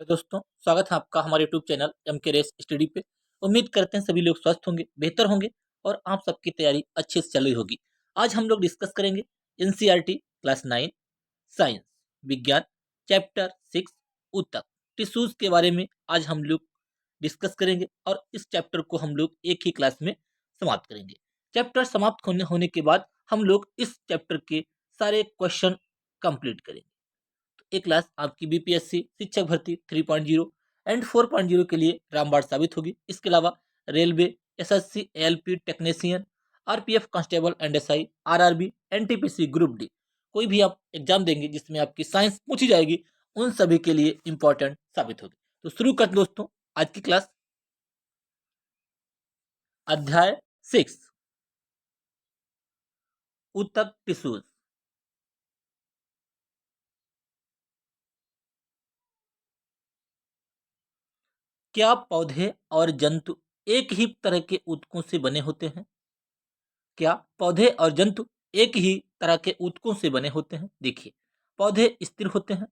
तो दोस्तों, स्वागत है आपका हमारे यूट्यूब चैनल एम के रेस स्टडी पे। उम्मीद करते हैं सभी लोग स्वस्थ होंगे, बेहतर होंगे और आप सबकी तैयारी अच्छे से चल रही होगी। आज हम लोग डिस्कस करेंगे एनसीईआरटी क्लास 9 साइंस विज्ञान चैप्टर 6 ऊतक टिश्यूज के बारे में आज हम लोग डिस्कस करेंगे और इस चैप्टर को हम लोग एक ही क्लास में समाप्त करेंगे। चैप्टर समाप्त होने के बाद हम लोग इस चैप्टर के सारे क्वेश्चन कंप्लीट करेंगे। ये क्लास आपकी बीपीएससी शिक्षक भर्ती 3.0 एंड 4.0 के लिए रामबाण साबित होगी। इसके अलावा railway, SSC, ALP technician, RPF constable and SI, RRB, NTPC group D, कोई भी आप एग्जाम देंगे जिसमें आपकी साइंस पूछी जाएगी, उन सभी के लिए इंपॉर्टेंट साबित होगी। तो शुरू करते हैं दोस्तों आज की क्लास। अध्याय 6 ऊतक टिश्यूज। क्या पौधे और जंतु एक ही तरह के ऊतकों से बने होते हैं? क्या पौधे और जंतु एक ही तरह के ऊतकों से बने होते हैं? देखिए, पौधे स्थिर होते हैं।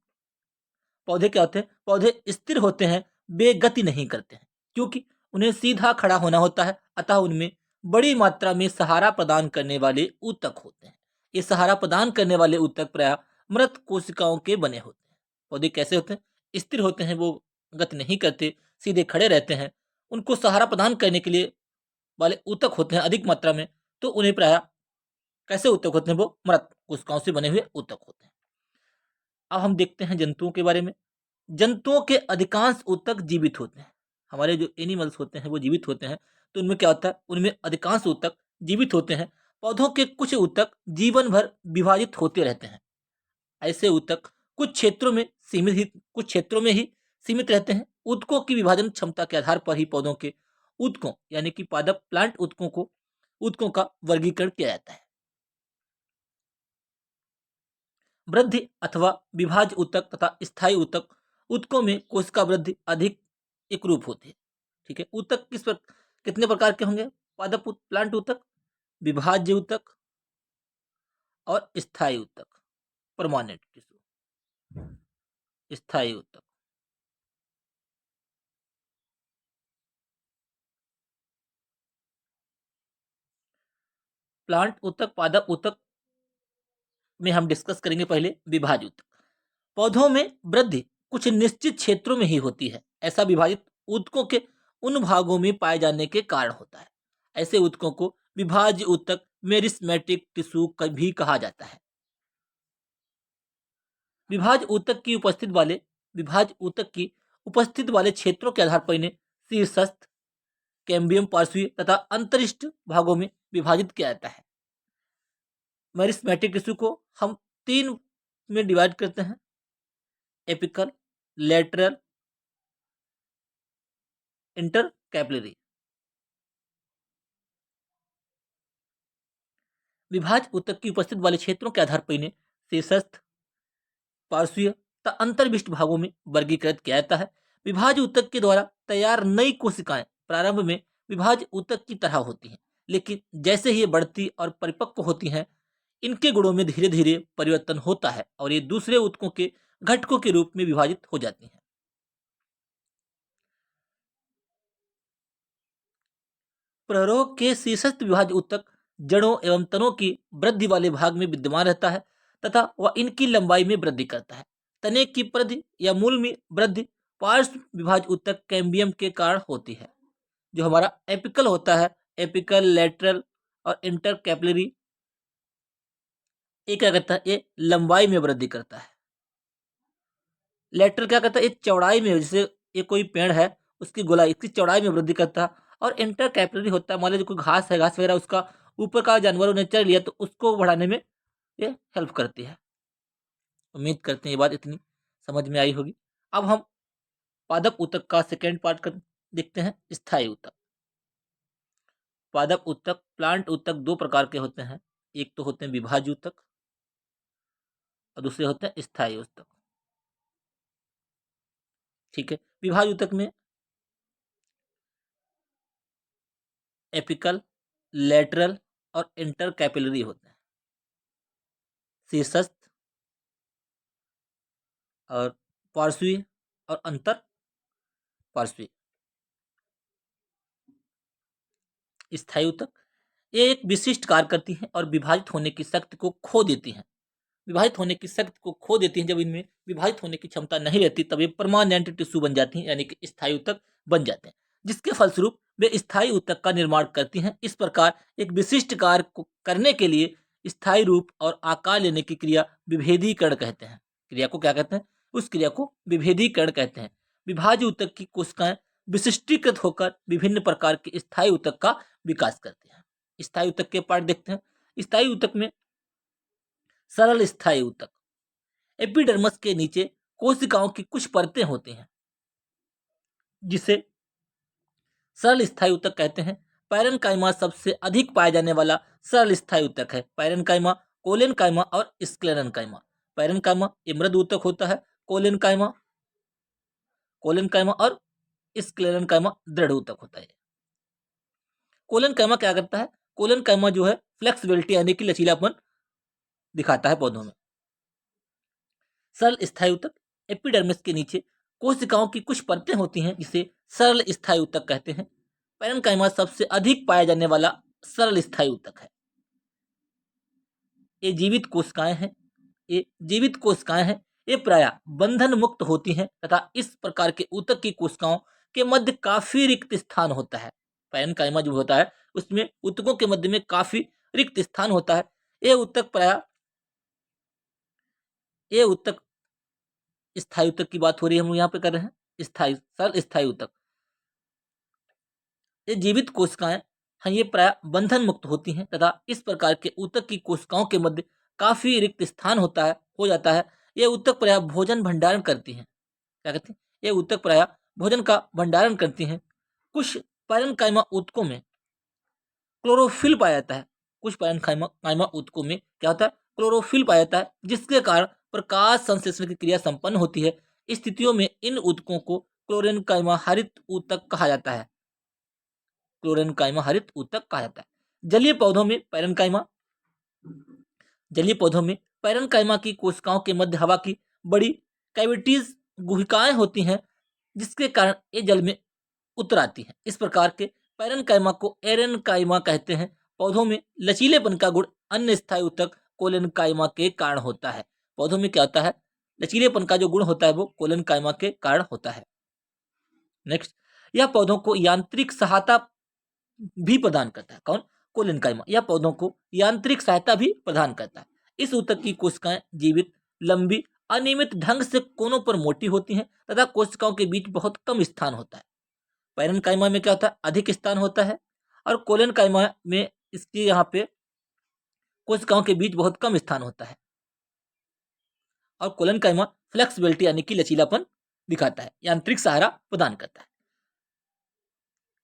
पौधे क्या होते हैं? पौधे स्थिर होते हैं, बेगति नहीं करते हैं, क्योंकि उन्हें सीधा खड़ा होना होता है। अतः उनमें बड़ी मात्रा में सहारा प्रदान करने वाले ऊतक होते हैं। ये सहारा प्रदान करने वाले ऊतक प्राय मृत कोशिकाओं के बने होते हैं। पौधे कैसे होते हैं? स्थिर होते हैं, वो गति नहीं करते, सीधे खड़े रहते हैं। उनको सहारा प्रदान करने के लिए वाले ऊतक होते हैं अधिक मात्रा में, तो उन्हें प्राय कैसे ऊतक होते हैं? वो मृत कोशिकाओं से बने हुए ऊतक होते हैं। अब हम देखते हैं जंतुओं के बारे में। जंतुओं के अधिकांश ऊतक जीवित होते हैं। हमारे जो एनिमल्स होते हैं वो जीवित होते हैं, तो उनमें क्या होता है? उनमें अधिकांश ऊतक जीवित होते हैं। पौधों के कुछ ऊतक जीवन भर विभाजित होते रहते हैं। ऐसे ऊतक कुछ क्षेत्रों में कुछ क्षेत्रों में ही सीमित रहते हैं। ऊतकों की विभाजन क्षमता के आधार पर ही पौधों के ऊतकों यानी कि पादप प्लांट ऊतकों का वर्गीकरण किया जाता है। वृद्धि अथवा विभाज्य ऊतक तथा स्थायी ऊतक ऊतकों में कोशिका वृद्धि अधिक एकरूप होती है। ठीक है, ऊतक कितने प्रकार के होंगे? प्लांट ऊतक, विभाज्य ऊतक और स्थायी ऊतक, परमानेंट टिश्यू। स्थायी ऊतक, प्लांट ऊतक, पादप ऊतक में हम डिस्कस करेंगे पहले विभाज्य ऊतक। पौधों में वृद्धि कुछ निश्चित क्षेत्रों में ही होती है। ऐसा विभाजित ऊतकों के उन भागों में पाए जाने के कारण होता है। ऐसे ऊतकों को विभाज्य ऊतक, मेरिस्मेटिक टिश्यू भी कहा जाता है। विभाज्य ऊतक की उपस्थित वाले क्षेत्रों के आधार पर इन्हें शीर्षस्थ, कैम्बियम पार्श्वीय तथा अंतरिष्ठ भागों में विभाजित किया जाता है। मेरिस्मेटिक टिश्यू को हम तीन में डिवाइड करते हैं: एपिकल, लेटरल, इंटरकैपिलरी। विभाज्य ऊतक की उपस्थित वाले क्षेत्रों के आधार पर इन्हें शीर्षस्थ, पार्श्वीय तथा अंतर्विष्ट भागों में वर्गीकृत किया जाता है। विभाज्य ऊतक के द्वारा तैयार नई कोशिकाएं प्रारंभ में विभाज्य ऊतक की तरह होती हैं, लेकिन जैसे ही ये बढ़ती और परिपक्व होती हैं, इनके गुणों में धीरे धीरे परिवर्तन होता है और ये दूसरे ऊतकों के घटकों के रूप में विभाजित हो जाती हैं। प्ररोग के शीर्षस्थ विभाज्य ऊतक जड़ों एवं तनों की वृद्धि वाले भाग में विद्यमान रहता है तथा वह इनकी लंबाई में वृद्धि करता है। तने की वृद्धि या मूल में वृद्धि पार्श्व विभाज्य ऊतक कैम्बियम के कारण होती है। जो हमारा एपिकल होता है, एपिकल, लेटरल और इंटर कैपिलरी, ये क्या करता है? ये लंबाई में वृद्धि करता है। लेटरल क्या करता है? ये चौड़ाई में, जैसे ये कोई पेड़ है, उसकी गोलाई, इसकी चौड़ाई में वृद्धि करता है। और इंटर कैपिलरी होता है, मान लीजिए कोई घास है, घास वगैरह उसका ऊपर का जानवरों ने चर लिया तो उसको बढ़ाने में ये हेल्प करती है। उम्मीद करते हैं ये बात इतनी समझ में आई होगी। अब हम पादप ऊतक का सेकेंड पार्ट कर देखते हैं, स्थायी ऊतक। पादप ऊतक, प्लांट ऊतक दो प्रकार के होते हैं। एक तो होते हैं विभाज्य ऊतक और दूसरे होते हैं स्थायी ऊतक। ठीक है, विभाज्य ऊतक में एपिकल, लेटरल और इंटर कैपिलरी होते हैं। शीर्षस्थ और पार्श्वीय और अंतर पार्श्वी स्थायी ऊतक। ये एक विशिष्ट कार्य करती हैं और विभाजित होने की शक्ति को खो देती हैं। विभाजित होने की शक्ति को खो देती हैं। जब इनमें विभाजित होने की क्षमता नहीं रहती तब ये परमानेंट टिश्यू बन जाती हैं, यानी कि स्थायी ऊतक बन जाते हैं, जिसके फलस्वरूप वे स्थायी ऊतक का निर्माण करती हैं। इस प्रकार एक विशिष्ट कार्य को करने के लिए स्थायी रूप और आकार लेने की क्रिया विभेदीकरण कहते हैं। क्रिया को क्या कहते हैं? उस क्रिया को विभेदीकरण कहते हैं। विभाज्य ऊतक की कोशिकाएं विशिष्टीकृत होकर विभिन्न प्रकार के स्थायी ऊतक का विकास करती हैं। स्थायी ऊतक के पार्ट देखते हैं। स्थायी ऊतक में सरल स्थायी ऊतक, एपिडर्मस के नीचे कोशिकाओं की कुछ परतें होती हैं जिसे सरल स्थायी ऊतक कहते हैं। पैरेन्काइमा सबसे अधिक पाया जाने वाला सरल स्थायी ऊतक है। पैरेन्काइमा, कोलेनकाइमा और स्क्लेरेन्काइमा। पैरेन्काइमा ये मृदु ऊतक होता है। कोलेनकाइमा कोलेनकाइमा और स्क्लेरेन्काइमा दृढ़ ऊतक होता है। कोलेनकाइमा क्या करता है? कोलेनकाइमा जो है फ्लेक्सिबिलिटी यानी कि लचीलापन दिखाता है पौधों में। सरल स्थायी ऊतक, एपिडर्मिस के नीचे कोशिकाओं की कुछ परतें होती हैं जिसे सरल स्थायी ऊतक कहते हैं। पैरेन्काइमा सबसे अधिक पाया जाने वाला सरल स्थायी ऊतक है। ये जीवित कोशिकाएं हैं। ये जीवित कोशिकाएं हैं। ये प्रायः बंधन मुक्त होती हैं तथा इस प्रकार के ऊतक की कोशिकाओं के मध्य काफी रिक्त स्थान होता है। पैरेन्काइमा जो होता है उसमें ऊतकों के मध्य में काफी रिक्त स्थान होता है। ये ऊतक प्रायः ये ऊतक स्थायी ऊतक की बात हो रही है, हम यहाँ पे कर रहे हैं स्थायी सरल स्थायी ऊतक। ये जीवित कोशिकाएं हैं। ये प्राय बंधन मुक्त होती हैं तथा इस प्रकार के ऊतक की कोशिकाओं के मध्य काफी रिक्त स्थान होता है हो जाता है। ये ऊतक प्राय भोजन भंडारण करती हैं। क्या कहते हैं? ये ऊतक प्राय भोजन का भंडारण करती हैं। कुछ पैरेन्काइमा ऊतकों में क्लोरोफिल पाया जाता है। कुछ पैरेन्काइमा ऊतकों में क्या होता है? क्लोरोफिल पाया जाता है, जिसके कारण प्रकाश संश्लेषण की क्रिया संपन्न होती है। इस स्थितियों में इन ऊतकों को क्लोरेन्काइमा हरित ऊतक कहा जाता है। क्लोरेन्काइमा हरित ऊतक कहा जाता है। जलीय पौधों में पैरेन्काइमा की कोशिकाओं के मध्य हवा की बड़ी कैविटीज गुहिकाएं होती हैं, जिसके कारण ये जल में उतर आती हैं। इस प्रकार के पैरेन्काइमा को एरेन्काइमा कहते हैं। पौधों में लचीलेपन का गुण अन्य स्थायी ऊतक कोलेनकाइमा के कारण होता है। पौधों में क्या होता है? लचीलेपन का जो गुण होता है वो कोलेनकाइमा के कारण होता है। नेक्स्ट, यह पौधों को यांत्रिक सहायता भी प्रदान करता है। कौन? कोलेनकाइमा। यह पौधों को यांत्रिक सहायता भी प्रदान करता है। इस ऊतक की कोशिकाएं जीवित, लंबी, अनियमित ढंग से कोनों पर मोटी होती हैं तथा कोशिकाओं के बीच बहुत कम स्थान होता है। पैरेन्काइमा में क्या होता है? अधिक स्थान होता है और कोलेनकाइमा में इसके यहाँ पे कोशिकाओं के बीच बहुत कम स्थान होता है। और कोलेनकाइमा फ्लेक्सिबिलिटी यानी कि लचीलापन दिखाता है, यांत्रिक सहारा प्रदान करता है।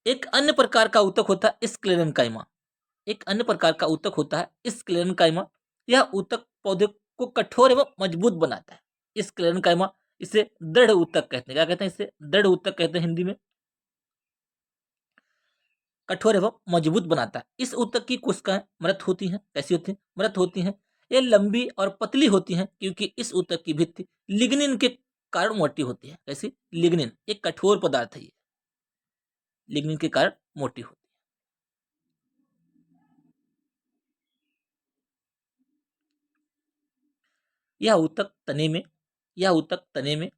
एक अन्य प्रकार का ऊतक होता है स्क्लेरेन्काइमा। एक अन्य प्रकार का ऊतक होता है स्क्लेरेन्काइमा। यह ऊतक पौधे को कठोर एवं मजबूत बनाता है। स्क्लेरेन्काइमा इसे दृढ़ ऊतक कहते हैं। क्या कहते हैं? इसे दृढ़ ऊतक कहते हैं हिंदी में। कठोर एवं मजबूत बनाता है। इस ऊतक की कोशिकाएं मृत होती हैं। कैसी होती हैं? मृत होती हैं। ये लंबी और पतली होती हैं क्योंकि इस ऊतक की भित्ति लिग्निन के कारण मोटी होती है। कैसी? लिग्निन एक कठोर पदार्थ है। ये लिग्निन के कारण मोटी होती है। यह ऊतक तने में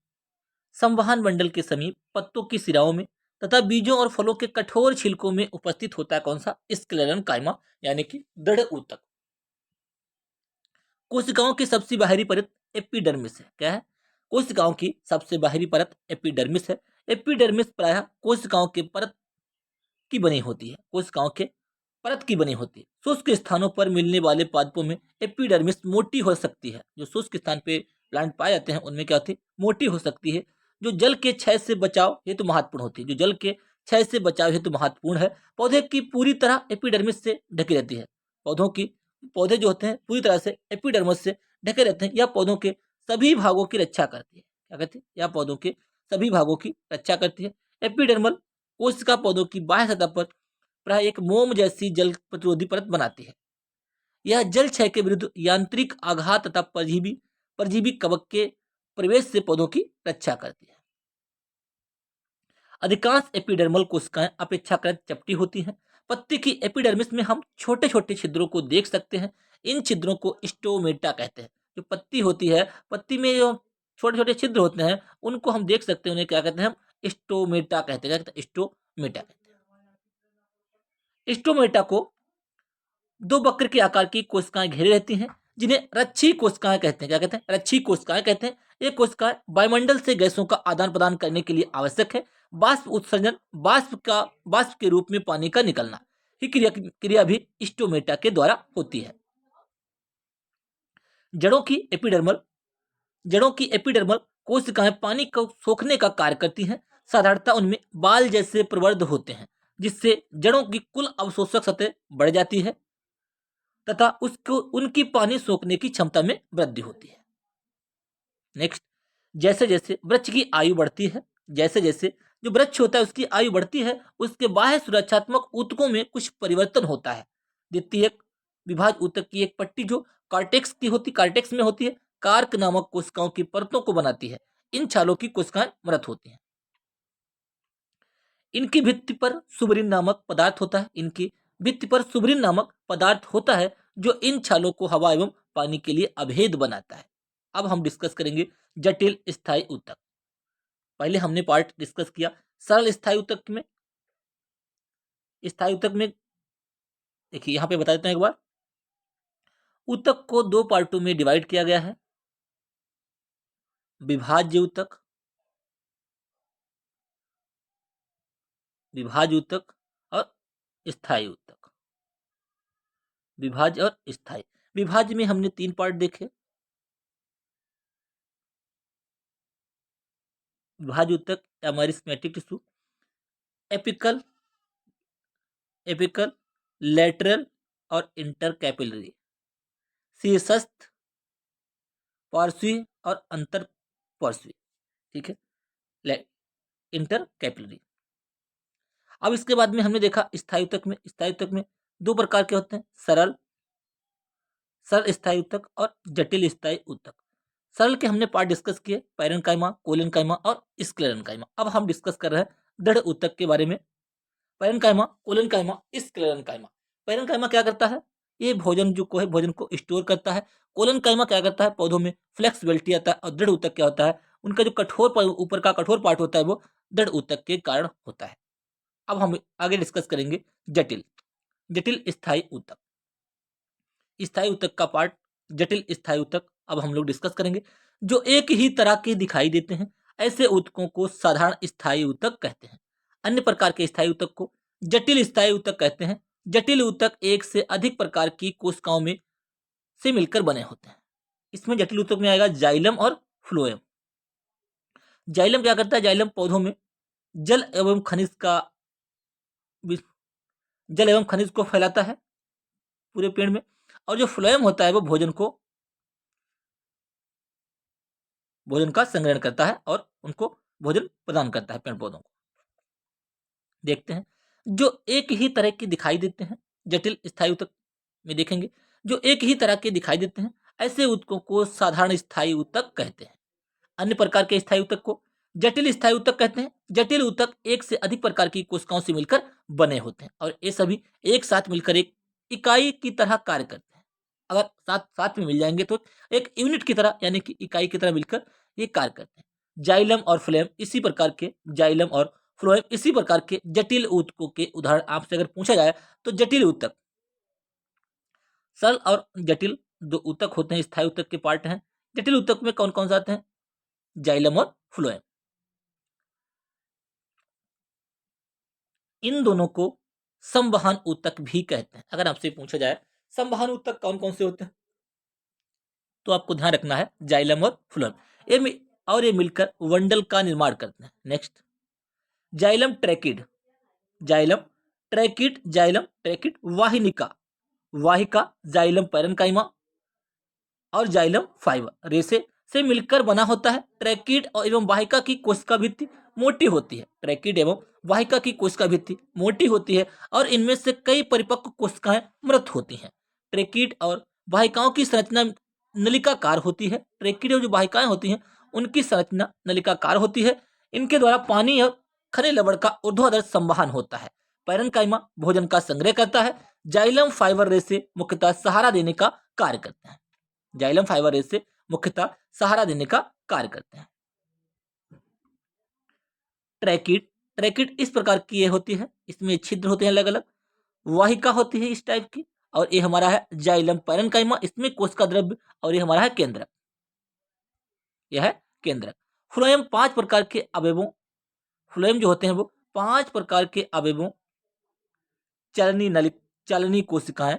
संवहन मंडल के समीप पत्तों की सिराओं में तथा बीजों और फलों के कठोर छिलकों में उपस्थित होता है। कौन सा? स्क्लेरेन्काइमा यानी कि दृढ़ ऊतक। कोशिकाओं की सबसे बाहरी परत एपिडर्मिस है। क्या है? कोशिकाओं की सबसे बाहरी परत एपिडर्मिस है। एपिडर्मिस प्रायः कोशिकाओं के परत की बनी होती है। कोशिकाओं के परत की बनी होती है। शुष्क स्थानों पर मिलने वाले पादपों में एपिडर्मिस मोटी हो सकती है। जो शुष्क स्थान पे प्लांट पाए जाते हैं उनमें क्या होती है? मोटी हो सकती है। जो जल के क्षय से बचाव हेतु महत्वपूर्ण होती है। जो जल के क्षय से बचाव हेतु महत्वपूर्ण है। पौधे की पूरी तरह एपिडर्मिस से ढकी रहती है। पौधे जो होते हैं पूरी तरह से एपिडर्मिस से ढके रहते हैं। यह पौधों के सभी भागों की रक्षा करती है। क्या कहते हैं? यह पौधों के सभी भागों की रक्षा करती है। एपिडर्मल कोशिका पौधों की बाह्य सतह पर प्राय एक मोम जैसी जल प्रतिरोधी परत बनाती है। यह जल क्षय के विरुद्ध यांत्रिक आघात तथा परजीवी परजीवी कवक के प्रवेश से पौधों की रक्षा करती है। अधिकांश एपिडर्मल कोशिकाएं अपेक्षाकृत चपटी होती हैं। पत्ती की एपिडर्मिस में हम छोटे छोटे छिद्रों को देख सकते हैं। इन छिद्रों को स्टोमेटा कहते हैं। जो पत्ती होती है, पत्ती में जो छोटे छोटे छिद्र होते हैं, उनको हम देख सकते हैं। उन्हें क्या कहते हैं? हम स्टोमेटा कहते हैं। क्या कहते हैं? स्टोमेटा कहते हैं। स्टोमेटा को दो वक्र के आकार की कोशिकाएं घेरे रहती हैं, जिन्हें रच्छी कोशिकाएं कहते हैं। क्या कहते हैं? रच्छी कोशिकाएं कहते हैं। ये कोशिकाएं वायुमंडल से गैसों का आदान प्रदान करने के लिए आवश्यक है। बाष्प उत्सर्जन, बाष्प के रूप में पानी का निकलना ही क्रिया भी स्टोमेटा के द्वारा होती है। जड़ों की एपिडर्मल जड़ों की एपिडर्मल कोशिकाएं पानी को सोखने का कार्य करती हैं। साधारणतः उनमें बाल जैसे प्रवर्ध होते हैं, जिससे जड़ों की कुल अवशोषक सतह बढ़ जाती है तथा उसको उनकी पानी सोखने की क्षमता में वृद्धि होती है। नेक्स्ट, जैसे जैसे वृक्ष की आयु बढ़ती है, जैसे जैसे जो वृक्ष होता है उसकी आयु बढ़ती है, उसके बाह्य सुरक्षात्मक ऊतकों में कुछ परिवर्तन होता है। द्वितीयक विभाज ऊतक की एक पट्टी जो कार्टेक्स में होती है, कार्क नामक कोशिकाओं की परतों को बनाती है। इन छालों की कोशिकाएं मृत होती हैं। इनकी भित्ति पर सुबरिन नामक पदार्थ होता है। इनकी भित्ति पर सुबरिन नामक पदार्थ होता है, जो इन छालों को हवा एवं पानी के लिए अभेद बनाता है। अब हम डिस्कस करेंगे जटिल स्थायी ऊतक। पहले हमने पार्ट डिस्कस किया सरल स्थायी ऊतक में। स्थायी ऊतक में देखिए, यहां पे बता देते हैं एक बार। ऊतक को दो पार्टों में डिवाइड किया गया है, विभाज्य ऊतक, विभाज्य ऊतक और स्थायी ऊतक। विभाज्य और स्थायी। विभाज्य में हमने तीन पार्ट देखे। विभाज्य ऊतक या meristematic tissue, apical apical lateral और इंटरकैपिलरी, शीर्षस्थ, पार्श्वीय और अंतर पार्श्वीय। ठीक है, इंटरकैपिलरी। अब इसके बाद में हमने देखा स्थायी ऊतक में। स्थायी ऊतक में दो प्रकार के होते हैं, सरल सरल स्थायी ऊतक और जटिल स्थायी ऊतक। सरल के हमने पार्ट डिस्कस किए, पैरेन्काइमा, कोलेनकाइमा और स्क्लेरेन्काइमा। अब हम डिस्कस कर रहे हैं दृढ़ ऊतक के बारे में। Parenchyma, collenchyma, sclerenchyma. पैरेन्काइमा क्या करता है? ये भोजन को स्टोर करता है। कोलेनकाइमा क्या करता है? पौधों में फ्लेक्सिबिलिटी आता है। और दृढ़ ऊतक क्या होता है? उनका जो ऊपर का कठोर पार्ट होता है, वो दृढ़ ऊतक के कारण होता है। अब हम आगे डिस्कस करेंगे जटिल जटिल स्थायी ऊतक। स्थायी ऊतक का पार्ट जटिल स्थायी ऊतक अब हम लोग डिस्कस करेंगे, जो एक ही तरह के दिखाई देते हैं। ऐसे ऊतकों को साधारण स्थायी ऊतक कहते हैं। अन्य प्रकार के स्थायी ऊतक को जटिल स्थायी ऊतक कहते हैं। जटिल ऊतक एक से अधिक प्रकार की कोशिकाओं में से मिलकर बने होते हैं। इसमें जटिल ऊतक में आएगा जाइलम और फ्लोएम। जाइलम क्या करता है? जाइलम पौधों में जल एवं खनिज का जल एवं खनिज को फैलाता है पूरे पेड़ में। और जो फ्लोएम होता है, वो भोजन का संग्रहण करता है और उनको भोजन प्रदान करता है पेड़ पौधों को। देखते हैं, जो एक ही तरह के दिखाई देते हैं। जटिल स्थायी ऊतक में देखेंगे, जो एक ही तरह के दिखाई देते हैं, ऐसे ऊतकों को साधारण स्थायी ऊतक कहते हैं। अन्य प्रकार के स्थायी ऊतक को जटिल स्थायी ऊतक कहते हैं। जटिल ऊतक एक से अधिक प्रकार की कोशिकाओं से मिलकर बने होते हैं और ये सभी एक साथ मिलकर एक इकाई की तरह कार्य करते हैं। अगर साथ साथ में मिल जाएंगे तो एक यूनिट की तरह, यानी कि इकाई की तरह मिलकर ये कार्य करते हैं। जाइलम और फ्लोएम इसी प्रकार के जटिल ऊतकों के उदाहरण आपसे अगर पूछा जाए तो जटिल ऊतक, सरल और जटिल दो ऊतक होते हैं, स्थायी ऊतक के पार्ट हैं। जटिल ऊतक में कौन कौन से आते हैं? जाइलम और फ्लोएम। इन दोनों को संवहन ऊतक भी कहते हैं। अगर आपसे पूछा जाए संवहन ऊतक कौन कौन से होते हैं, तो आपको ध्यान रखना है जाइलम और फ्लोएम। ये मिलकर वंडल का निर्माण करते हैं। Next, xylem tracheid. Xylem tracheid वाहिनिका, वाहिका जाइलम पैरेन्काइमा और जाइलम फाइबर रेसे से मिलकर बना होता है। ट्रैकिड और एवं वाहिका की कोशिका भित्ति मोटी होती है। ट्रैकिड एवं वाहिका की कोशिका भित्ति मोटी होती है और इनमें से कई परिपक्व कोशिकाएं मृत होती हैं। ट्रैकिड और वाहिकाओं की संरचना नलिकाकार होती है। ट्रैकिड और जो वाहिकाएं होती हैं, उनकी संरचना नलिकाकार होती है। इनके द्वारा पानी और खनिज लवण का ऊर्ध्वाधर संवहन होता है। पैरेन्काइमा भोजन का संग्रह करता है। जाइलम फाइबर रेशे मुख्यतः सहारा देने का कार्य करते हैं। जाइलम फाइबर रेशे मुख्यतः सहारा देने का कार्य करते हैं। ट्रैकिड, ट्रैकिड इस प्रकार की ये होती है, इसमें छिद्र होते हैं अलग अलग, वाहिका होती है इस टाइप की, और ये हमारा है जाइलम पैरेन्काइमा, इसमें कोशिका द्रव्य, और ये हमारा है केंद्रक, यह है केंद्रक। फ्लोएम 5 प्रकार के अवयवों, फ्लोएम जो होते हैं वो 5 प्रकार के अवयवों, चालनी नलिक, चालनी कोशिकाएं,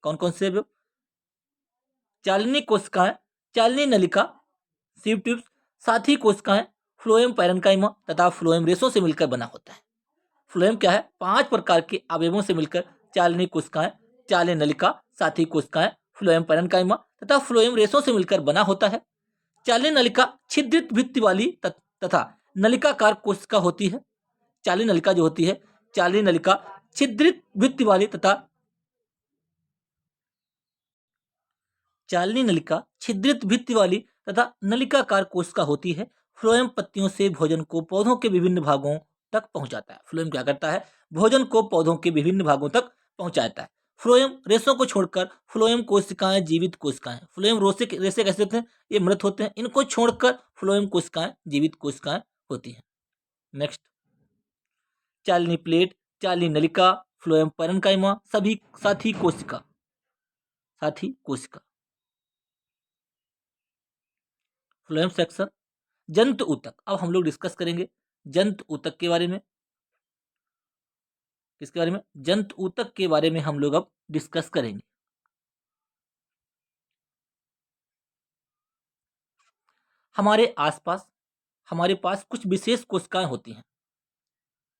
कौन कौन से अवयव? चालनी कोशिकाएं, चालनी नलिका, सीव ट्यूब्स, साथी कोशिकाएं, फ्लोएम पैरेन्काइमा तथा फ्लोएम रेशों से मिलकर बना होता है। फ्लोएम क्या है? 5 प्रकार के अवयवों से मिलकर चालनी कोशिकाएं, चालनी नलिका, साथी कोशिकाएं, फ्लोएम पैरेन्काइमा तथा फ्लोएम रेशों से मिलकर बना होता है। चालनी नलिका छिद्रित भित्ति वाली तथा नलिकाकार कोशिका होती है। चालनी नलिका जो होती है, चालनी नलिका छिद्रित भित्ति वाली तथा चालनी नलिका छिद्रित भित्ति वाली तथा नलिकाकार कोशिका होती है। फ्लोएम पत्तियों से भोजन को पौधों के विभिन्न भागों तक पहुंचाता है। फ्लोएम क्या करता है? भोजन को पौधों के विभिन्न भागों तक पहुंचाता है। फ्लोएम रेशों को छोड़कर फ्लोएम कोशिकाएं जीवित कोशिकाएं, फ्लोएम रेशे कैसे होते हैं? ये मृत होते हैं। इनको छोड़कर फ्लोएम कोशिकाएं जीवित कोशिकाएं होती हैं। नेक्स्ट, चालनी प्लेट, चालनी नलिका, फ्लोएम पैरेन्काइमा, सभी साथी कोशिका, साथी कोशिका। फ्लोएम सेक्शन, जंतु ऊतक। अब हम लोग डिस्कस करेंगे जंतु ऊतक के बारे में। किसके बारे में? जंतु ऊतक के बारे में हम लोग अब डिस्कस करेंगे। हमारे आसपास हमारे पास कुछ विशेष कोशिकाएं होती हैं,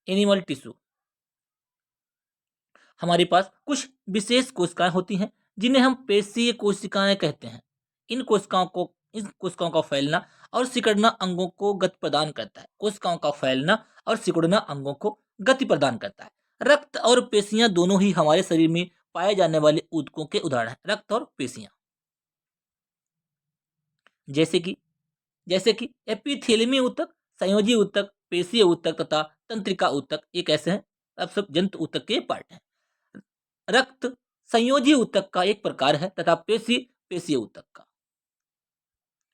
एनिमल टिश्यू। हमारे पास कुछ विशेष कोशिकाएं होती हैं जिन्हें हम पेशीय कोशिकाएं कहते हैं। इन कोशिकाओं का फैलना और सिकुड़ना अंगों को गति प्रदान करता है। कोशिकाओं का फैलना और सिकुड़ना अंगों को गति प्रदान करता है। रक्त और पेशियां दोनों ही हमारे शरीर में पाए जाने वाले ऊतकों के उदाहरण हैं। रक्त और पेशियां, जैसे कि एपिथेलियमी ऊतक, संयोजी ऊतक, पेशीय ऊतक तथा तंत्रिका ऊतक, ये कैसे हैं? अब सब जंतु ऊतक के पार्ट हैं। रक्त संयोजी ऊतक का एक प्रकार है तथा पेशीय ऊतक का।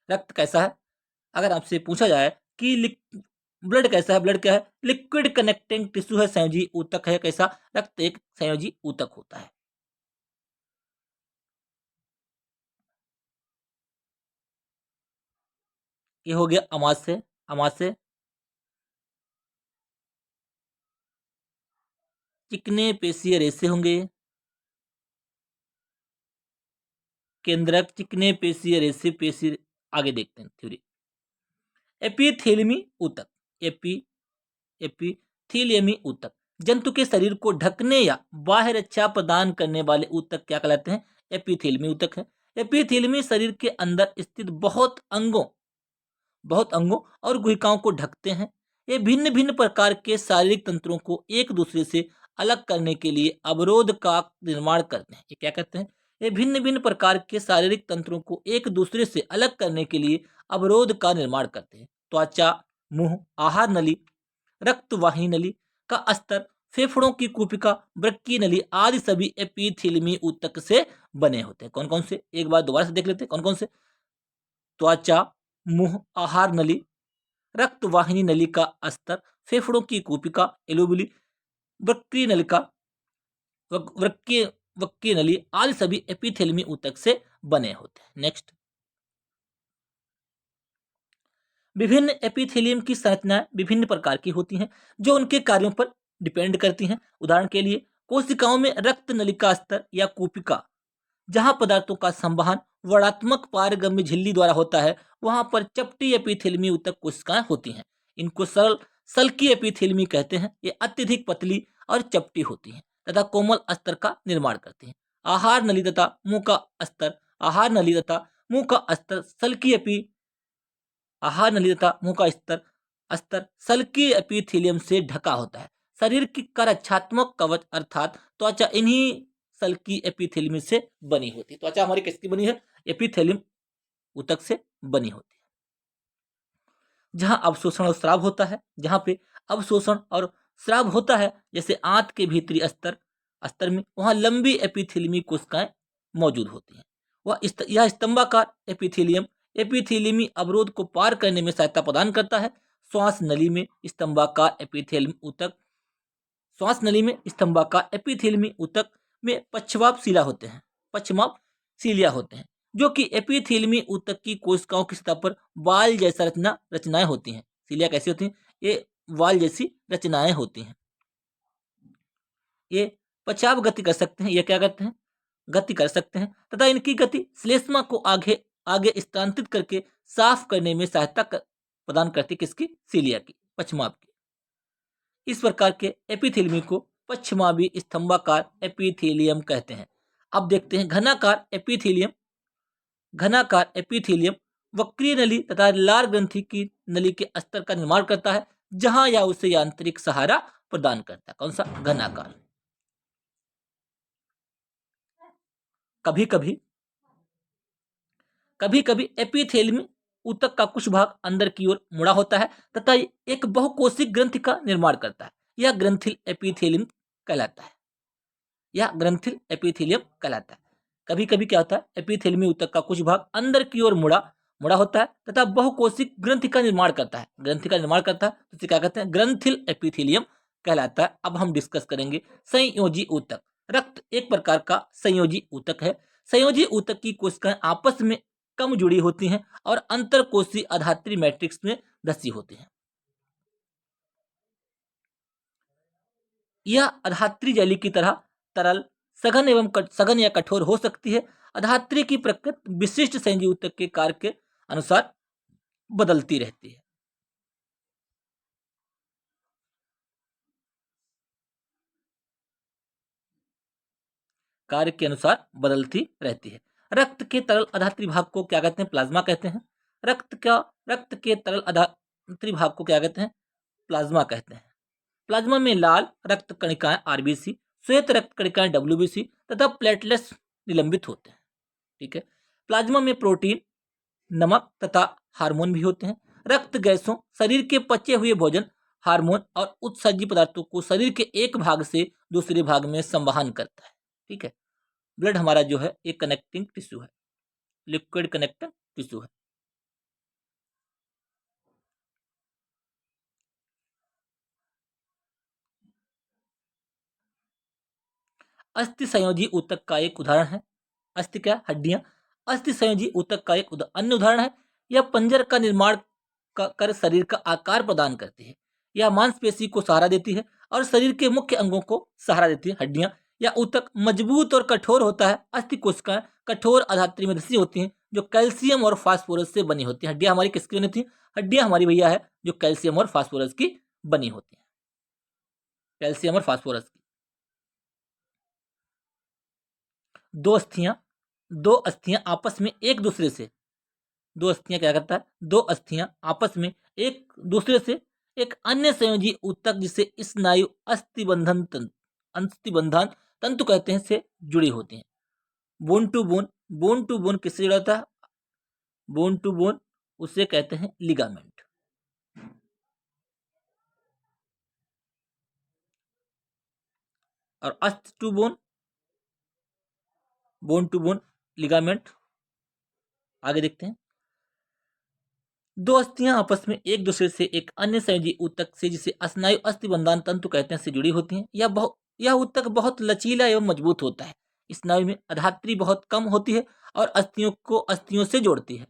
रक्त कैसा है? अगर आपसे पूछा जाए कि ब्लड कैसा है? ब्लड क्या है? लिक्विड कनेक्टिंग टिश्यू है, संयोजी ऊतक है। कैसा? रक्त एक संयोजी ऊतक होता है। ये हो गया अमाशय। अमाशय चिकने पेशीय रेशे होंगे। केंद्रक चिकने पेशीय रेशे, पेशी। आगे देखते हैं थ्योरी। एपिथेलियमी ऊतक, एपिथेलियमी ऊतक जंतु के शरीर को ढकने या बाह्य रक्षा प्रदान करने वाले ऊतक क्या कहलाते हैं? एपिथेलियमी ऊतक है। एपिथेलियमी शरीर के अंदर स्थित बहुत अंगों और गुहिकाओं को ढकते हैं। ये भिन्न भिन्न प्रकार के शारीरिक तंत्रों को एक दूसरे से अलग करने के लिए अवरोध का निर्माण करते हैं। ये क्या कहते हैं? ये भिन्न भिन्न प्रकार के शारीरिक तंत्रों को एक दूसरे से अलग करने के लिए अवरोध का निर्माण करते हैं। त्वचा, मुंह, आहार नली, रक्तवाहिनी नली का अस्तर, फेफड़ों की कूपिका, वृक्कीय नली आदि सभी एपिथेलियमी ऊतक से बने होते हैं। कौन कौन से? एक बार दोबारा से देख लेते हैं कौन कौन से। त्वचा, मुंह, आहार नली, रक्तवाहिनी नली का अस्तर, फेफड़ों की कूपिका, एलोबुली, वृक्कीय नलिका, वृक्कीय नली आदि सभी एपिथेलियमी ऊतक से बने होते हैं। नेक्स्ट, विभिन्न एपिथेलियम की संरचनाएं विभिन्न प्रकार की होती हैं जो उनके कार्यों पर डिपेंड करती हैं। उदाहरण के लिए कोशिकाओं में रक्त नलिका स्तर या कूपिका, जहां पदार्थों का संवहन वर्णात्मक पारगम्य झिल्ली द्वारा होता है, वहां पर चपटी एपिथेलियमी ऊतक कोशिकाएं होती हैं। इनको सरल सल्की एपिथेलियमी कहते हैं। ये अत्यधिक पतली और चपटी होती हैं तथा कोमल अस्तर का निर्माण करती हैं। आहार नली तथा मुंह का अस्तर, आहार नली तथा मुंह का अस्तर सल्की आहार नली तथा मुंह का अस्तर सल्की एपिथेलियम से ढका होता है। शरीर की करच्छात्मक कवच अर्थात त्वचा इन्हीं सल्की एपिथेलियम से बनी होती है। त्वचा हमारी किसकी बनी है? एपिथेलियम ऊतक से बनी होती है। जहां अवशोषण और स्राव होता है, जहां पे अवशोषण और स्राव होता है, जैसे आंत के भीतरी स्तर में, वहाँ लंबी एपिथेलियमी कोशिकाएं मौजूद होती हैं। यह स्तंभाकार एपिथेलियमी अवरोध को पार करने में सहायता प्रदान करता है। श्वास नली में स्तंभाकार एपिथेलियमी ऊतक में पक्षवाप सीलिया होते हैं, जो कि एपिथेलियमी ऊतक की कोशिकाओं की सतह पर बाल जैसा रचनाएं होती हैं। सीलिया कैसी होती हैं? ये वाल जैसी रचनाएं होती हैं। ये पचाव गति कर सकते हैं। ये क्या करते हैं? गति कर सकते हैं, तथा इनकी गति श्लेष्मा को आगे आगे स्थानांतरित करके साफ करने में प्रदान करती है। किसकी? सीलिया की, पक्षमाप की। इस प्रकार के एपिथेलियम को पक्षमावी स्तंभाकार एपिथेलियम कहते हैं। अब देखते हैं घनाकार एपिथेलियम वक्रीय नली तथा लार ग्रंथि की नली के स्तर का निर्माण करता है, जहां यह उसे यांत्रिक सहारा प्रदान करता है। कौन सा? घनाकार। कभी कभी एपिथेलियम ऊतक का कुछ भाग अंदर की ओर मुड़ा होता है तथा एक बहुकोशिक ग्रंथि का निर्माण करता है। यह ग्रंथिल एपिथेलियम कहलाता है। कभी कभी क्या होता है? एपिथेलियमी ऊतक का कुछ भाग अंदर की ओर मुड़ा होता है तथा बहुकोशिक ग्रंथि का निर्माण करता है। तो इसे क्या कहते हैं? ग्रंथिल एपिथेलियम कहलाता है। अब हम डिस्कस करेंगे संयोजी ऊतक। रक्त एक प्रकार का संयोजी ऊतक है। संयोजी ऊतक की कोशिकाएं आपस में कम जुड़ी होती हैं और अंतरकोशीय अधात्री मैट्रिक्स में धसी होती हैं। यह अधात्री जेली की तरह तरल, सघन या कठोर हो सकती है। अधात्री की प्रकृति विशिष्ट संयोजी ऊतक के कार्य के अनुसार बदलती रहती है। रक्त के तरल अधात्री भाग को क्या कहते हैं? प्लाज्मा कहते हैं। रक्त के तरल अधात्री भाग को क्या कहते हैं? प्लाज्मा कहते हैं। प्लाज्मा में लाल रक्त कणिकाएं आरबीसी, श्वेत रक्त कणिकाएं डब्ल्यूबीसी तथा प्लेटलेट्स निलंबित होते हैं। ठीक है। प्लाज्मा में प्रोटीन, नमक तथा हार्मोन भी होते हैं। रक्त गैसों, शरीर के पचे हुए भोजन, हार्मोन और उत्सर्जी पदार्थों को शरीर के एक भाग से दूसरे भाग में संवहन करता है। ठीक है। ब्लड हमारा जो है एक कनेक्टिंग टिश्यू है, लिक्विड कनेक्टिंग टिश्यू है। अस्थि संयोजी ऊतक का एक उदाहरण है। अस्थि क्या? हड्डियां। अस्थि संयोजी ऊतक का एक अन्य उदाहरण है। यह पंजर का निर्माण कर शरीर का आकार प्रदान करती है। यह मांसपेशी को सहारा देती है और शरीर के मुख्य अंगों को सहारा देती है। हड्डियां या ऊतक मजबूत और कठोर होता है। अस्थि कोशिकाएं कठोर अधात्री में धसी होती हैं, जो कैल्शियम और फास्फोरस से बनी होती है। हड्डियां हमारी किसकी बनी होती हैं? हड्डियां हमारी भैया है जो कैल्शियम और फास्फोरस की बनी होती है। कैल्शियम और फास्फोरस की। दो अस्थियां आपस में एक दूसरे से दो अस्थियां क्या करता है? दो अस्थियां आपस में एक दूसरे से एक अन्य संयोजी ऊतक जिसे स्नायु अस्थिबंधन तंतु कहते हैं से जुड़ी होती हैं। बोन टू बोन किससे जुड़ा होता है? बोन टू बोन उसे कहते हैं लिगामेंट। और अस्थि to bone, bone to bone, ligament. आगे देखते हैं। दो अस्थियां आपस में एक दूसरे से एक अन्य संयोजी ऊतक से जिसे स्नायु अस्थिबंधन तंतु कहते हैं से जुड़ी होती हैं। यह ऊतक बहुत लचीला एवं मजबूत होता है। स्नायु में अधात्री बहुत कम होती है और अस्थियों को अस्थियों से जोड़ती है।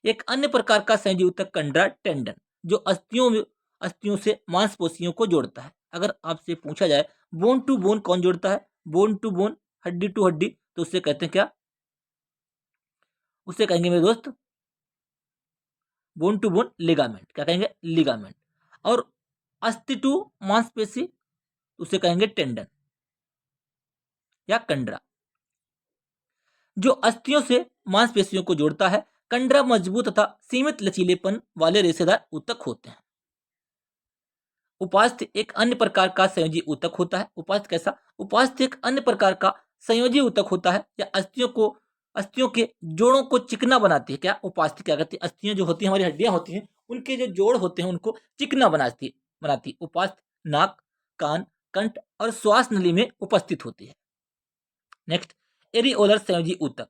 एक अन्य प्रकार का संयोजी ऊतक कंडरा टेंडन, जो अस्थियों से मांसपेशियों को जोड़ता है। अगर आपसे पूछा जाए बोन टू बोन कौन जोड़ता है? बोन टू बोन, हड्डी टू हड्डी, तो उसे कहते हैं क्या? उसे कहेंगे मेरे दोस्त बोन टू बोन लिगामेंट। क्या कहेंगे? लिगामेंट। और अस्थि टू मांसपेशी उसे कहेंगे टेंडन या कंडरा, जो अस्थियों से मांसपेशियों को जोड़ता है। कंडरा मजबूत तथा सीमित लचीलेपन वाले रेशेदार ऊतक होते हैं। उपास्थि एक अन्य प्रकार का संयोजी ऊतक होता है। उपास्थि कैसा? उपास्थि एक अन्य प्रकार का संयोजी ऊतक होता है या अस्थियों के जोड़ों को चिकना बनाती है। क्या? उपास्थि क्या करती है? अस्थियां जो होती है, हमारी हड्डियां होती हैं, उनके जो जोड़ होते हैं उनको चिकना बनाती है। बनाती है। उपास्थि नाक, कान, कंठ और श्वास नली में उपस्थित होती है। नेक्स्ट, एरिओलर संयोजी ऊतक।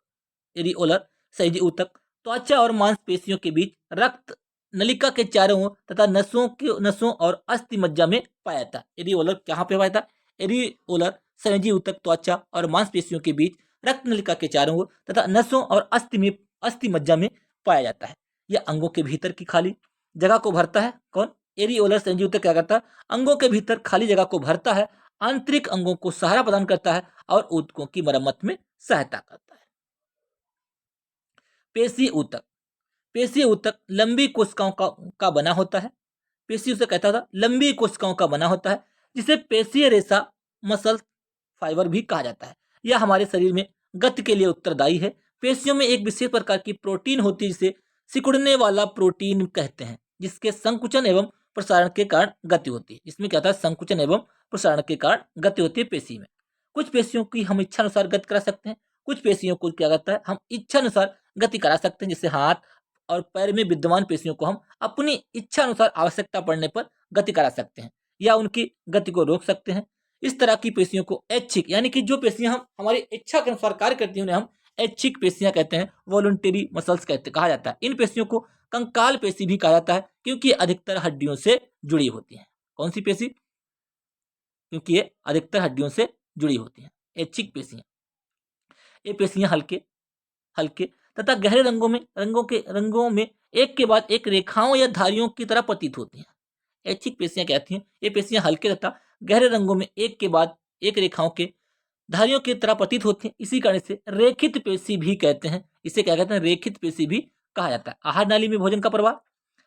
एरिओलर संयोजी ऊतक त्वचा और मांसपेशियों के बीच रक्त नलिका के चारों ओर तथा नसों और अस्थि मज्जा में पाया जाता है। एरिओलर कहाँ पे पाया जाता है? एरिओलर संयोजी ऊतक त्वचा और मांसपेशियों के बीच रक्त नलिका के चारों ओर तथा नसों और अस्थि मज्जा में पाया जाता है। यह अंगों के भीतर की खाली जगह को भरता है। कौन? एरिओलर संयोजी ऊतक क्या करता है? अंगों के भीतर खाली जगह को भरता है, आंतरिक अंगों को सहारा प्रदान करता है और ऊतकों की मरम्मत में सहायता करता है। पेशीय ऊतक। पेशीय ऊतक लंबी कोशिकाओं का बना होता है। पेशी उसे कहता था लंबी कोशिकाओं का बना होता है, जिसे पेशीय रेशा मसल फाइबर भी कहा जाता है। यह हमारे शरीर में गति के लिए उत्तरदायी है। पेशियों में एक विशेष प्रकार की प्रोटीन होती है, जिसे सिकुड़ने वाला प्रोटीन कहते हैं, जिसके संकुचन एवं प्रसारण के कारण गति होती है। इसमें क्या होता है? संकुचन एवं प्रसारण के कारण गति होती है पेशी में। कुछ पेशियों की हम इच्छा अनुसार गति करा सकते हैं, कुछ पेशियों को क्या करता है? हम इच्छा अनुसार गति करा सकते हैं। जैसे हाथ और पैर में विद्यमान पेशियों को हम अपनी इच्छा अनुसार आवश्यकता पड़ने पर गति करा सकते हैं या उनकी गति को रोक सकते हैं। इस तरह की पेशियों को ऐच्छिक, यानी कि जो पेशियां हम हमारी इच्छा के अनुसार कार्य करती हैं, उन्हें हम ऐच्छिक पेशियां कहते हैं, वॉलंटरी मसल्स कहा जाता है। इन पेशियों को कंकाल पेशी भी कहा जाता है, क्योंकि अधिकतर हड्डियों से जुड़ी होती हैं। कौन सी पेशी? क्योंकि ये अधिकतर हड्डियों से जुड़ी होती हैं, ऐच्छिक पेशियां। ये पेशियां हल्के हल्के तथा गहरे रंगों में एक के बाद एक रेखाओं या धारियों की तरह प्रतीत होती हैं। ऐच्छिक पेशियां कहती हैं, ये पेशियां हल्के तथा गहरे रंगों में एक के बाद एक रेखाओं के धारियों की तरह प्रतीत होती हैं। इसी कारण से रेखित पेशी भी कहते हैं। इसे क्या कहते हैं? रेखित पेशी भी कहा जाता है। आहार नली में भोजन का प्रवाह।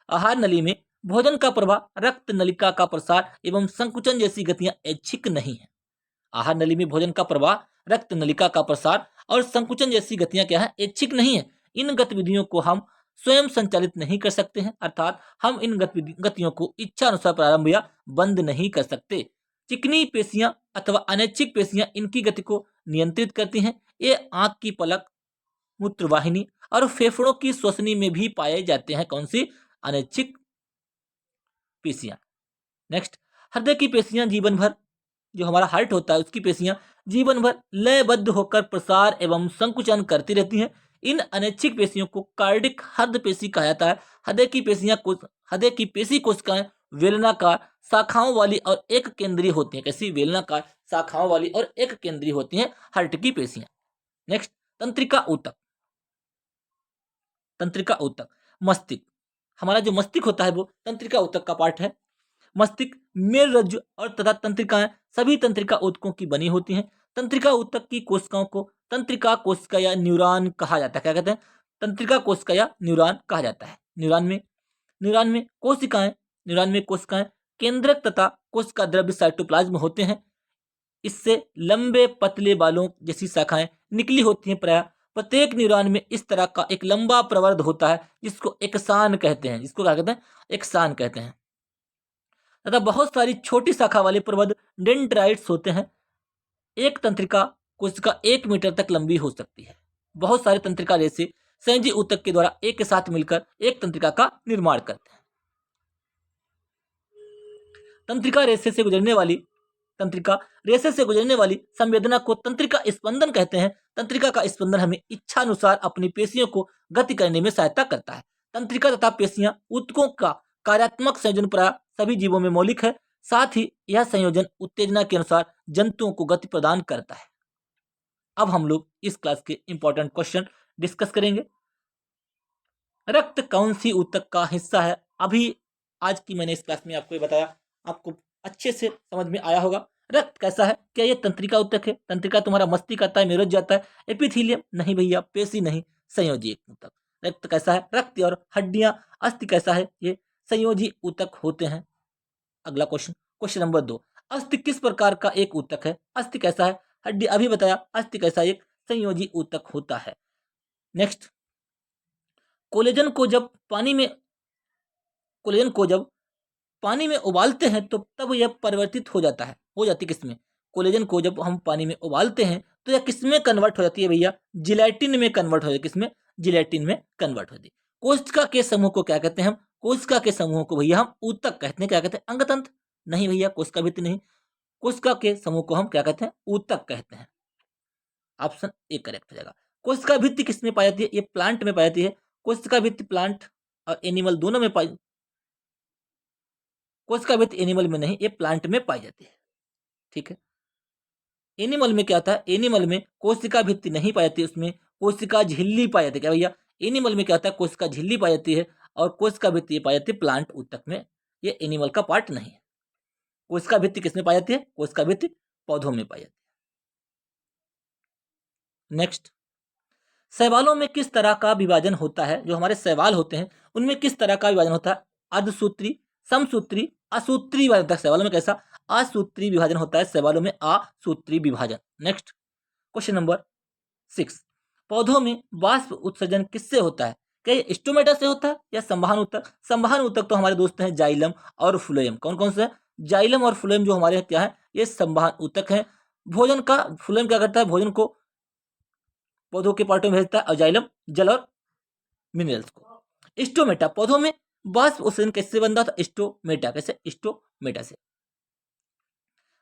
आहार नली में भोजन का प्रवाह, रक्त नलिका का प्रसार एवं संकुचन जैसी गतियां ऐच्छिक नहीं है। आहार नली में भोजन का प्रवाह, रक्त नलिका का प्रसार और संकुचन जैसी गतियां क्या है? ऐच्छिक नहीं है। इन गतिविधियों को हम स्वयं संचालित नहीं कर सकते हैं, अर्थात हम इन गतियों को इच्छा अनुसार प्रारंभ या बंद नहीं कर सकते। चिकनी पेशियां अथवा अनैच्छिक पेशियां इनकी गति को नियंत्रित करती हैं। ये आंख की पलक, मूत्रवाहिनी और फेफड़ों की श्वसनी में भी पाए जाते हैं। कौन सी? अनैच्छिक पेशियां। नेक्स्ट, हृदय की पेशियां जीवन भर, जो हमारा हार्ट होता है उसकी पेशियां जीवन भर लयबद्ध होकर प्रसार एवं संकुचन करती रहती हैं। इन अनैच्छिक पेशियों को कार्डिक हृदय पेशी कहा जाता है। हृदय की पेशी कोशिकाएं वेलनाकार शाखाओं वाली और एक केंद्रीय होती हैं। कैसी? वेलनाकार शाखाओं वाली और एक केंद्रीय होती हैं हार्ट की पेशियां। नेक्स्ट, तंत्रिका ऊतक। तंत्रिका ऊतक मस्तिष्क। हमारा जो मस्तिष्क होता है वो तंत्रिका ऊतक का पार्ट है। मस्तिष्क, मेरुरज्जु और तथा तंत्रिकाएं सभी तंत्रिका ऊतकों की बनी होती हैं। तंत्रिका ऊतक की कोशिकाओं को तंत्रिका कोशिका या न्यूरॉन कहा जाता है। क्या कहते हैं? तंत्रिका कोशिका या न्यूरॉन कहा जाता है। न्यूरॉन में कोशिकाएं केंद्रक तथा कोशिका द्रव्य साइटोप्लाज्म होते हैं। इससे लंबे पतले बालों जैसी शाखाएं निकली होती हैं। प्रायः प्रत्येक न्यूरॉन में इस तरह का एक लंबा प्रवर्ध होता है, जिसको एक्सान कहते हैं। जिसको क्या कहते हैं? एक्सान कहते हैं। तथा बहुत सारी छोटी शाखा वाले प्रवर्ध डेंड्राइट्स होते हैं। एक तंत्रिका कोशिका 1 मीटर तक लंबी हो सकती है। बहुत सारे तंत्रिका रेशे संयोजी ऊतक के द्वारा एक के साथ मिलकर एक तंत्रिका का निर्माण करते हैं। तंत्रिका रेशे से गुजरने वाली संवेदना को तंत्रिका स्पंदन कहते हैं। तंत्रिका का स्पंदन हमें इच्छानुसार अपनी पेशियों को गति करने में सहायता करता है। तंत्रिका तथा पेशियां ऊतकों का कार्यात्मक संयोजन प्राय सभी जीवों में मौलिक है। साथ ही यह संयोजन उत्तेजना के अनुसार जंतुओं को गति प्रदान करता है। अब हम लोग इस क्लास के इंपॉर्टेंट क्वेश्चन डिस्कस करेंगे। रक्त कौन सी ऊतक का हिस्सा है? अभी आज की मैंने इस क्लास में आपको ये बताया, आपको अच्छे से समझ में आया होगा। रक्त कैसा है? क्या ये तंत्रिका ऊतक है? तंत्रिका तुम्हारा मस्तिष्क आता है, मेरुरज्जु जाता है। एपिथीलियम नहीं भैया, पेशी नहीं, संयोजी ऊतक। रक्त कैसा है? रक्त और हड्डियां, अस्थि कैसा है? ये संयोजी ऊतक होते हैं। अगला क्वेश्चन नंबर 2, अस्थि किस प्रकार का एक ऊतक है? अस्थि कैसा है? हड्डी अभी बताया। अस्थि कैसा? एक संयोजी ऊतक होता है। नेक्स्ट, कोलेजन को जब पानी में उबालते हैं तो तब यह परिवर्तित हो जाती किसमें? कोलेजन को जब हम पानी में उबालते हैं तो यह किसमें कन्वर्ट हो जाती है भैया? जिलेटिन में कन्वर्ट हो जाती है। किसमें? जिलेटिन में कन्वर्ट हो जाती है। कोशिका के समूह को क्या कहते हैं हम? कोशिका के समूह को भैया हम ऊतक कहते हैं। क्या कहते हैं? अंगतंत्र नहीं भैया, कोशिका भित्ति नहीं, कोशिका के समूह को हम क्या कहते हैं? ऊतक कहते हैं। ऑप्शन ए करेक्ट हो जाएगा। कोशिका भित्ति किसमें पाई जाती है? ये प्लांट में पाई जाती है। कोशिका भित्ति प्लांट और एनिमल दोनों में पाई, कोशिका भित्ति एनिमल में नहीं, ये प्लांट में पाई जाती है। ठीक है, एनिमल में क्या होता है? एनिमल में कोशिका भित्ति नहीं पाई जाती, उसमें कोशिका झिल्ली पाई जाती है। क्या भैया? एनिमल में क्या होता है? कोशिका झिल्ली पाई जाती है और कोशिका भित्ति पाई जाती है प्लांट ऊतक में। ये एनिमल का पार्ट नहीं है। कोशिका भित्ति किसमें पाई जाती है? कोशिका भित्ति पौधों में पाई जाती है। नेक्स्ट, शैवालों में किस तरह का विभाजन होता है? जो हमारे शैवाल होते हैं उनमें किस तरह का विभाजन होता है? अर्धसूत्री, समसूत्री, असूत्री विभाजन होता है शैवालों में। कैसा? असूत्री विभाजन होता है शैवालों में, असूत्री विभाजन। नेक्स्ट, क्वेश्चन नंबर 6, पौधों में वाष्प उत्सर्जन किससे होता है? क्या ये स्टोमेटा से होता है या संवहन ऊतक? संवहन ऊतक तो हमारे दोस्त हैं जाइलम और फ्लोएम। कौन कौन से? जाइलम और फ्लोएम जो हमारे क्या है? ये संवहन ऊतक है। भोजन का फ्लोएम क्या करता है? भोजन को पौधों के पार्टों में भेजता है और जाइलम जल और मिनरल्स को। स्टोमेटा, पौधों में वाष्प उत्सर्जन कैसे बनता था? स्टोमेटा, कैसे? स्टोमेटा से।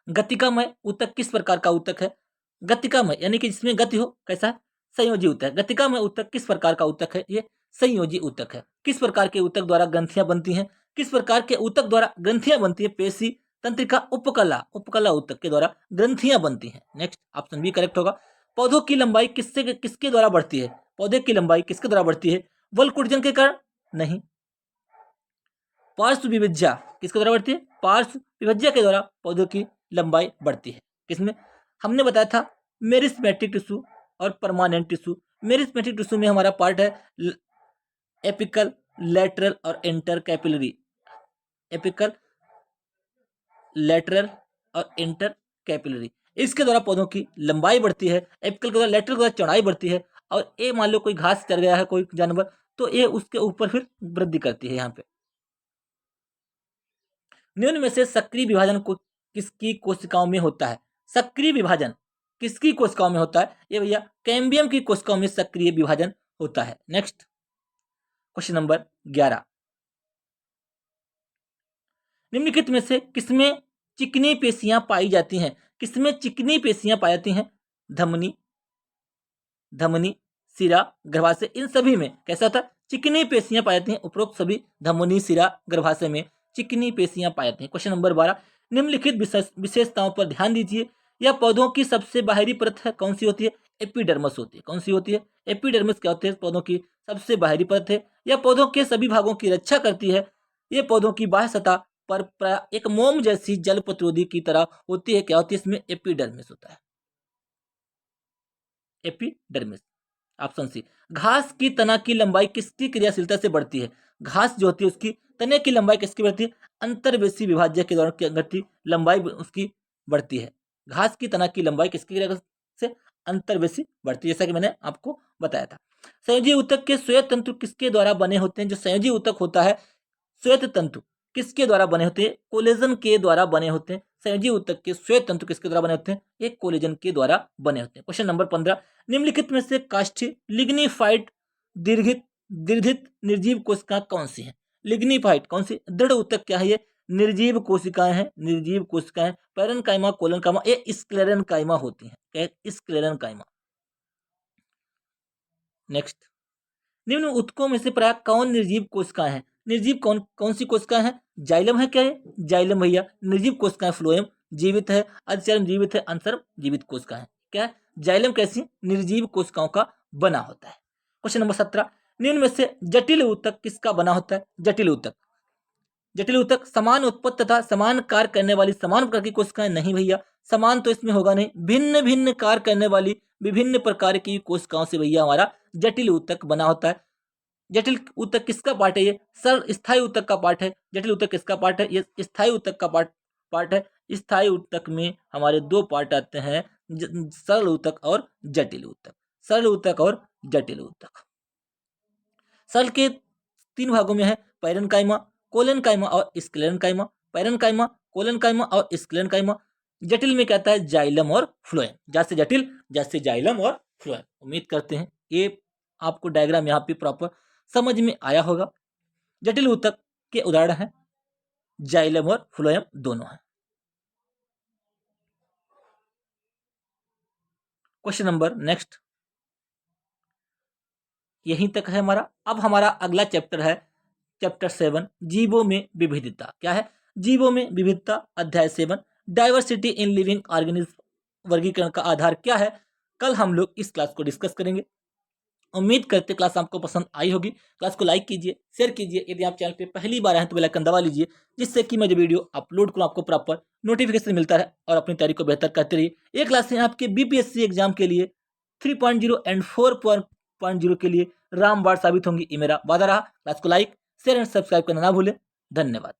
गतिकामय ऊतक किस प्रकार का ऊतक है? गतिकामय यानी कि जिसमें गति हो। कैसा है? संयोजी ऊतक। गतिकामय ऊतक किस प्रकार का ऊतक है? ये संयोजी ऊतक है। किस प्रकार के ऊतक द्वारा ग्रंथियां बनती हैं? किस प्रकार के ऊतक द्वारा ग्रंथियां बनती है? पेशी तंत्रिका उपकला, उपकला ऊतक के द्वारा ग्रंथियां बनती हैं। नेक्स्ट, ऑप्शन बी करेक्ट होगा। पौधों की लंबाई किसके द्वारा बढ़ती है? पौधे की लंबाई किसके द्वारा बढ़ती है? वलकुटजन के कारण नहीं। पार्श्व विभज्या किसके द्वारा बढ़ती है? पार्श्व विभज्या के द्वारा पौधों की लंबाई बढ़ती है। किसमें? हमने बताया था मेरिस्टेमेटिक टिश्यू और परमानेंट टिश्यू। मेरिस्टेमेटिक टिश्यू में हमारा पार्ट है एपिकल, लेटरल और इंटर कैपिलरी। एपिकल, लेटरल और इंटर कैपिलरी, इसके द्वारा पौधों की लंबाई बढ़ती है। एपिकल के द्वारा, लेटरल के द्वारा चौड़ाई बढ़ती है। और ये मान लो कोई घास चर गया है कोई जानवर, तो ये उसके ऊपर फिर वृद्धि करती है। यहाँ पे निम्न में से सक्रिय विभाजन को किसकी कोशिकाओं में होता है? सक्रिय विभाजन किसकी कोशिकाओं में होता है? ये भैया कैम्बियम की कोशिकाओं में सक्रिय विभाजन होता है। नेक्स्ट, क्वेश्चन नंबर 11, निम्नलिखित में से किसमें चिकनी पेशियां पाई जाती हैं? किसमें चिकनी पेशियां पाई जाती हैं? धमनी, धमनी, सिरा, गर्भाशय, इन सभी में कैसा होता है? चिकनी पेशियां पाई जाती हैं। उपरोक्त सभी धमनी, सिरा, गर्भाशय में चिकनी पेशियां पाई जाती हैं। क्वेश्चन नंबर 12, निम्नलिखित विशेषताओं पर ध्यान दीजिए। यह पौधों की सबसे बाहरी परत है, कौन सी होती है? एपिडर्मिस होती है। कौन सी होती है? एपिडर्मिस क्या होती है? पौधों की सबसे बाहरी परत है। यह पौधों के सभी भागों की रक्षा करती है। ये पौधों की बाह्य सतह पर एक मोम जैसी जल प्रतिरोधी की तरह होती है। क्या होती है? इसमें एपिडर्मिस होता है। Epidermis, option C. घास की तना की लंबाई किसकी क्रियाशीलता से बढ़ती है? घास जो होती है उसकी तने की लंबाई किसकी बढ़ती है? अंतर्वेशी विभाज्य के दौरान घटती लंबाई उसकी बढ़ती है। घास की तना की लंबाई किसकी क्रिया से? अंतर्वेशी बढ़ती है, जैसा कि मैंने आपको बताया था। संयोजी ऊतक के श्वेत तंतु किसके द्वारा बने होते हैं? जो संयोजी ऊतक होता है, श्वेत तंतु किसके द्वारा बने होते हैं? कोलेजन के द्वारा बने होते हैं। संयोजी ऊतक के श्वेत तंतु किसके द्वारा बने होते हैं? ये कोलेजन के द्वारा बने होते हैं। क्वेश्चन नंबर 15, निम्नलिखित में से काष्ठी लिग्निफाइड दीर्घित दीर्घित निर्जीव कोशिका कौन सी है? लिग्निफाइड कौन सी? दृढ़ ऊतक क्या है? ये निर्जीव कोशिकाएं हैं। निर्जीव कोशिकाएं पैरेन्काइमा, कोलेनकाइमा, ये स्क्लेरेन्काइमा होती हैं। क्या है? स्क्लेरेन्काइमा। नेक्स्ट, निम्न ऊतकों में से प्राय कौन निर्जीव कोशिकाएं हैं? निर्जीव कौन कौन सी कोशिकाएं हैं? जाइलम है। क्या है? जाइलम भैया निर्जीव कोशिकाएं। फ्लोएम जीवित है, अधिचर्म जीवित है, अंतर्म जीवित कोशिकाएं। क्या है? जाइलम कैसी? निर्जीव कोशिकाओं का बना होता है। क्वेश्चन नंबर 17, निम्न में से जटिल ऊतक किसका बना होता है? जटिल ऊतक, जटिल ऊतक समान उत्पत्ति तथा समान कार्य करने वाली समान प्रकार की कोशिकाएं नहीं भैया, समान तो इसमें होगा नहीं। भिन्न भिन्न कार्य करने वाली विभिन्न प्रकार की कोशिकाओं से भैया हमारा जटिल ऊतक बना होता है। जटिल ऊतक किसका पार्ट है? ये सरल स्थायी ऊतक का पार्ट है। जटिल ऊतक किसका पार्ट है? ये स्थायी ऊतक का पार्ट है। स्थायी ऊतक में हमारे दो पार्ट आते हैं, सरल ऊतक और जटिल ऊतक। सरल ऊतक और जटिल ऊतक। सरल के तीन भागों में है, पैरेन्काइमा, कोलेनकाइमा और स्क्लेरेन्काइमा। पैरेन्काइमा, कोलेनकाइमा और स्क्लेरेन्काइमा। जटिल में कहता है जाइलम और फ्लोएम। जैसे जटिल, जैसे जाइलम और फ्लोएम। उम्मीद करते हैं ये आपको डायग्राम यहाँ पे प्रॉपर समझ में आया होगा। जटिल ऊतक के उदाहरण हैं जाइलम और फ्लोएम दोनों हैं। क्वेश्चन नंबर नेक्स्ट, यहीं तक है हमारा। अब हमारा अगला चैप्टर है चैप्टर 7, जीवों में विविधता। क्या है? जीवों में विविधता, अध्याय 7, डाइवर्सिटी इन लिविंग ऑर्गेनिज्म। वर्गीकरण का आधार क्या है? कल हम लोग इस क्लास को डिस्कस करेंगे। उम्मीद करते क्लास आपको पसंद आई होगी। क्लास को लाइक कीजिए, शेयर कीजिए। यदि आप चैनल पे पहली बार आए हैं तो बेल आइकन दबा लीजिए, जिससे कि मैं जो वीडियो अपलोड करूँ आपको प्रॉपर नोटिफिकेशन मिलता रहे और अपनी तैयारी को बेहतर करते रहिए। ये क्लासें आपके बीपीएससी एग्जाम के लिए 3.0 एंड 4.0 के लिए रामबाण साबित होंगी, ये मेरा वादा रहा। क्लास को लाइक, शेयर एंड सब्सक्राइब करना ना भूलें। धन्यवाद।